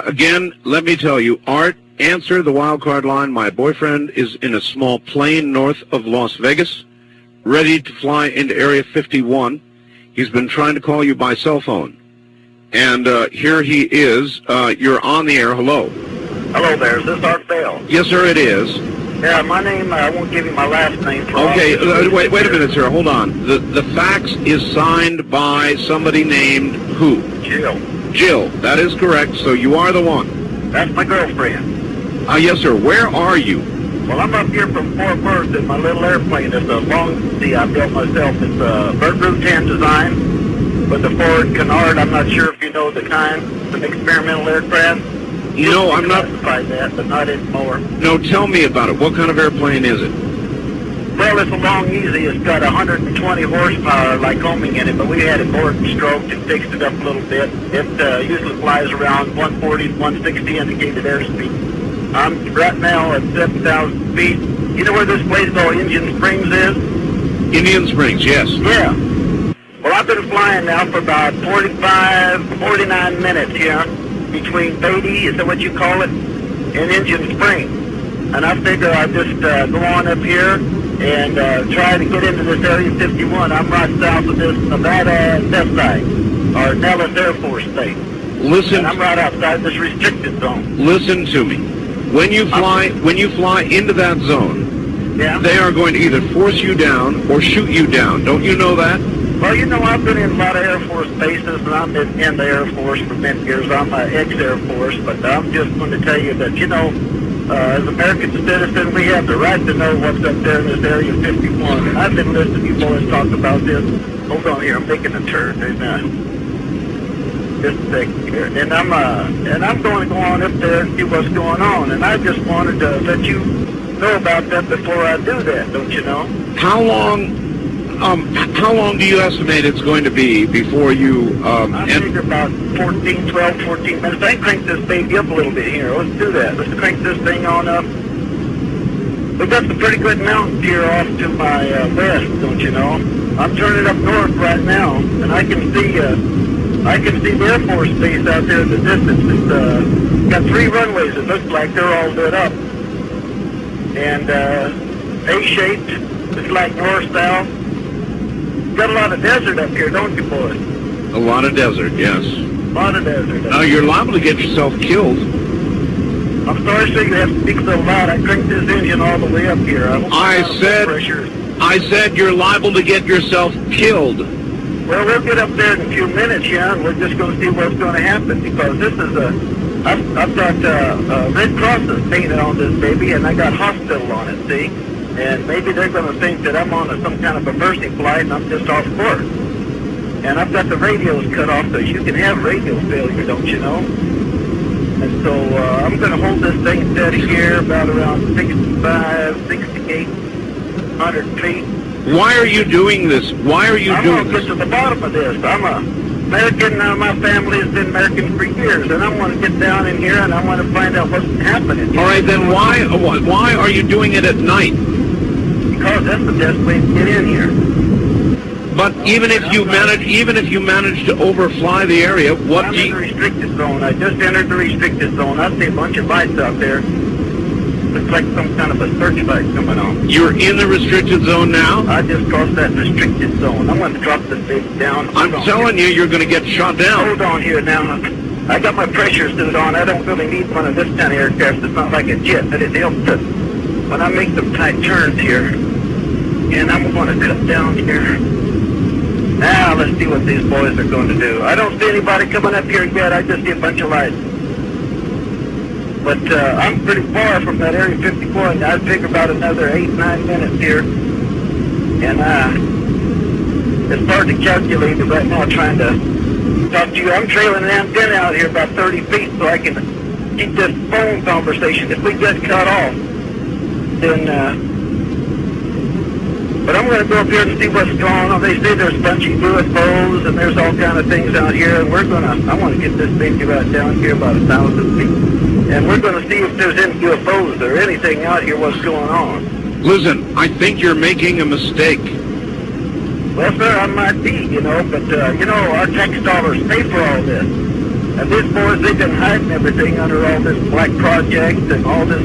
Again, let me tell you, Art, answer the wild card line. My boyfriend is in a small plane north of Las Vegas, ready to fly into Area 51. He's been trying to call you by cell phone. And here he is. You're on the air. Hello. Hello there. Is this Art Bell? Yes, sir, it is. Yeah, my name, I won't give you my last name. Okay, wait a minute, sir. Hold on. The fax is signed by somebody named who? Jill. Jill. That is correct. So you are the one. That's my girlfriend. Yes, sir. Where are you? Well, I'm up here from Fort Worth in my little airplane. It's a long sea I built myself. It's a Group 10 design with the Ford Canard. I'm not sure if you know the kind. It's an experimental aircraft. No, I'm not. That, but not anymore. No, tell me about it. What kind of airplane is it? Well, it's a long easy. It's got 120 horsepower like homing in it, but we had it bored and stroked and fixed it up a little bit. It usually flies around 140, 160 indicated airspeed. I'm right now at 7,000 feet. You know where this place called Indian Springs is? Indian Springs, yes. Yeah. Well, I've been flying now for about 45, 49 minutes here between Beatty, is that what you call it, and Indian Springs. And I figure I'll just go on up here and try to get into this Area 51. I'm right south of this Nevada test site, or Nellis Air Force Base. Listen. And I'm right outside this restricted zone. Listen to me. When you fly into that zone, yeah, they are going to either force you down or shoot you down. Don't you know that? Well, you know, I've been in a lot of Air Force bases, and I've been in the Air Force for many years. I'm an ex-Air Force, but I'm just going to tell you that, you know, as American citizens, we have the right to know what's up there in this Area 51. And I've been listening to you boys talk about this. Hold on here, I'm making a turn. Just a second here. And I'm going to go on up there and see what's going on. And I just wanted to let you know about that before I do that, don't you know? How long do you estimate it's going to be before you... I figure about 12, 14 minutes. I can crank this baby up a little bit here. Let's do that. Let's crank this thing on up. We've got some pretty good mountains here off to my west, don't you know? I'm turning up north right now, and I can see the Air Force base out there in the distance. It's got 3 runways. It looks like they're all lit up. And A-shaped. It's like north-south. Got a lot of desert up here, don't you, boys? A lot of desert, yes. A lot of desert. Now, you're liable to get yourself killed. I'm sorry, sir, you have to speak so loud. I cranked this engine all the way up here. I said you're liable to get yourself killed. Well, we'll get up there in a few minutes, yeah, and we're just going to see what's going to happen, because this is I've got Red Crosses painted on this baby, and I got hospital on it, see? And maybe they're going to think that I'm on some kind of a mercy flight and I'm just off course. And I've got the radios cut off, so you can have radio failure, don't you know? And so I'm going to hold this thing steady here about around 65, 6,800 feet. Why are you doing this? Why are you doing this? I'm going to get to the bottom of this. I'm American. My family has been American for years, and I want to get down in here and I want to find out what's happening. All right, then why are you doing it at night? Because that's the best way to get in here. But even if you manage to overfly the area, I'm in the restricted zone. I just entered the restricted zone. I see a bunch of lights out there. Looks like some kind of a searchlight coming on. You're in the restricted zone now? I just crossed that restricted zone. I'm going to drop this baby down. I'm telling you, you're going to get shot down. Hold on here now. I got my pressure suit on. I don't really need one of this kind of aircraft. It's not like a jet, but it helps to, when I make some tight turns here. And I'm going to cut down here. Now, let's see what these boys are going to do. I don't see anybody coming up here yet. I just see a bunch of lights. But I'm pretty far from that Area 54, and I'd figure about another 8-9 minutes here. And it's hard to calculate right now trying to talk to you. I'm trailing an antenna out here about 30 feet so I can keep this phone conversation. If we get cut off, then... But I'm going to go up here and see what's going on. They say there's a bunch of UFOs and there's all kind of things out here. And I want to get this baby right down here about 1,000 feet. And we're going to see if there's any UFOs or anything out here, what's going on. Listen, I think you're making a mistake. Well, sir, I might be, but, our tax dollars pay for all this. And these boys, they've been hiding everything under all this black project and all this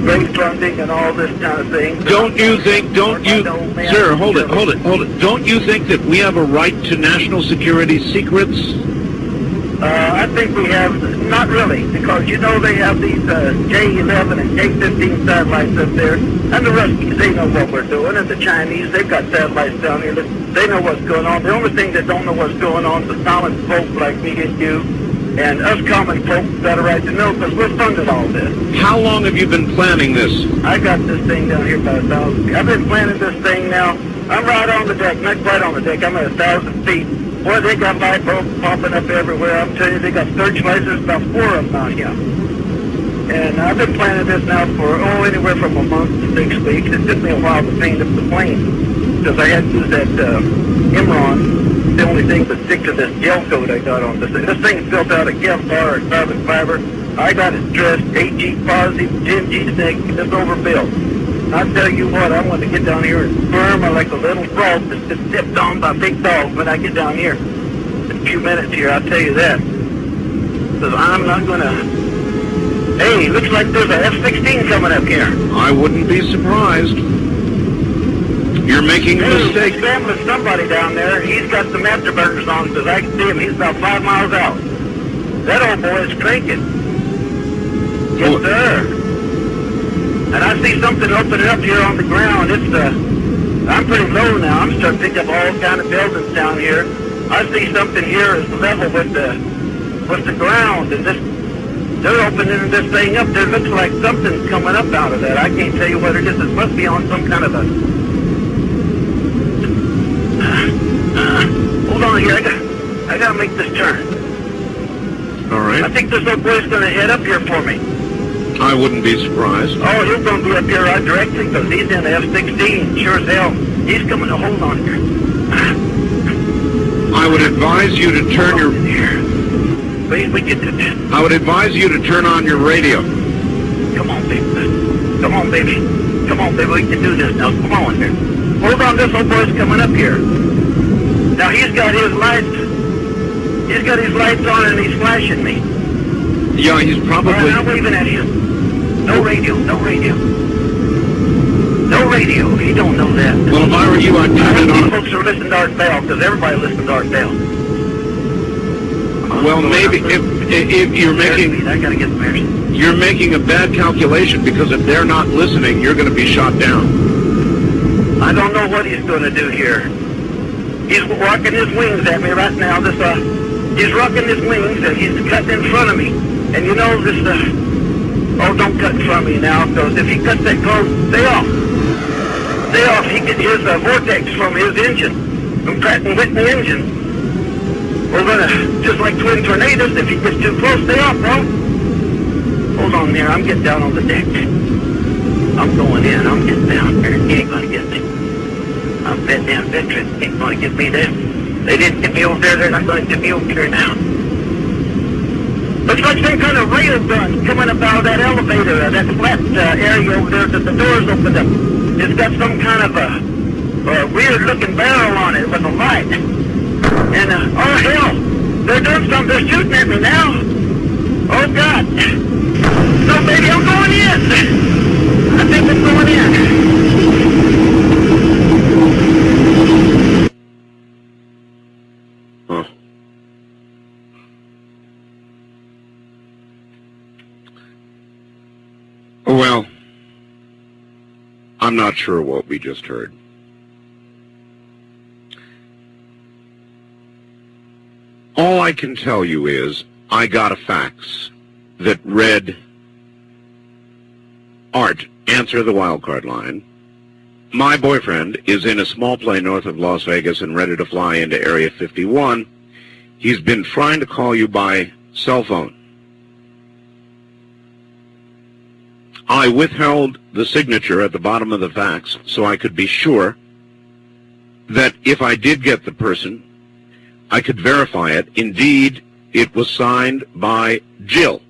grave funding and all this kind of thing. Don't you, sir, hold it. Don't you think that we have a right to national security secrets? I think we have, not really, because you know they have these J-11 and J-15 satellites up there, and the Ruskies, they know what we're doing, and the Chinese, they've got satellites down here, they know what's going on. The only thing they don't know what's going on is the common folk like me and you, and us common folk got a right to know, because we're funded all this. How long have you been planning this? I got this thing down here about 1,000 feet. I've been planning this thing now. I'm right on the deck, not quite on the deck, I'm at 1,000 feet. Boy, they got light bulbs popping up everywhere. I'm telling you, they got searchlights. There's about 4 of them out here. And I've been planning this now for, anywhere from a month to 6 weeks. It took me a while to paint up the plane because I had to use that Imron. The only thing but stick to this gel coat I got on this thing. This thing's built out of Kevlar or carbon fiber. I got it dressed 8G positive, 10G negative. It's overbuilt. I tell you what, I want to get down here and firm like a little frog that's been stepped on by big dogs when I get down here. In a few minutes here, I'll tell you that. Because I'm not going to... Hey, looks like there's a F-16 coming up here. I wouldn't be surprised. You're making a mistake. He's scrambling somebody down there. He's got some afterburners on because I can see him. He's about 5 miles out. That old boy is cranking. Yes, sir. And I see something opening up here on the ground. It's I'm pretty low now. I'm starting to pick up all kind of buildings down here. I see something here is level with the ground, and they're opening this thing up. There looks like something's coming up out of that. I can't tell you what it is. It must be on some kind of a. Hold on here. I gotta make this turn. All right. I think this little boy's gonna head up here for me. I wouldn't be surprised. Oh, he's going to be up here right directly because he's in the F-16, sure as hell. He's coming to hold on here. I would advise you to turn your... We get to this. I would advise you to turn on your radio. Come on, baby. Come on, baby. Come on, baby. We can do this now. Come on here. Hold on, this old boy's coming up here. Now, he's got his lights. He's got his lights on and he's flashing me. Yeah, he's probably... I'm waving at him. No radio, no radio. No radio, he don't know that. Well, if I were you, I'd turn it on. Folks are listening to Art Bell, because everybody listens to Art Bell. Well, maybe if you're making... I gotta get some air. You're making a bad calculation, because if they're not listening, you're going to be shot down. I don't know what he's going to do here. He's rocking his wings at me right now. He's rocking his wings, and he's cutting in front of me. And you know this, don't cut in front of me now, because if he cuts that close, stay off. Stay off. He gets his vortex from his engine, from Pratt & Whitney engine. We're going to, just like twin tornadoes, if he gets too close, stay off, bro. Hold on there, I'm getting down on the deck. I'm going in, I'm getting down there. He ain't going to get me. I'm that damn veteran, ain't going to get me there. They didn't get me over there, they're not going to get me over here now. Looks like some kind of rail gun coming up out of that elevator, that flat area over there that the doors opened up. It's got some kind of a weird-looking barrel on it with a light. And, oh, hell, they're doing something. They're shooting at me now. Oh, God. No, baby, I'm going in. I think I'm going in. Huh. Well, I'm not sure what we just heard. All I can tell you is I got a fax that read, Art, answer the wildcard line. My boyfriend is in a small plane north of Las Vegas and ready to fly into Area 51. He's been trying to call you by cell phone. I withheld the signature at the bottom of the fax so I could be sure that if I did get the person, I could verify it. Indeed, it was signed by Jill.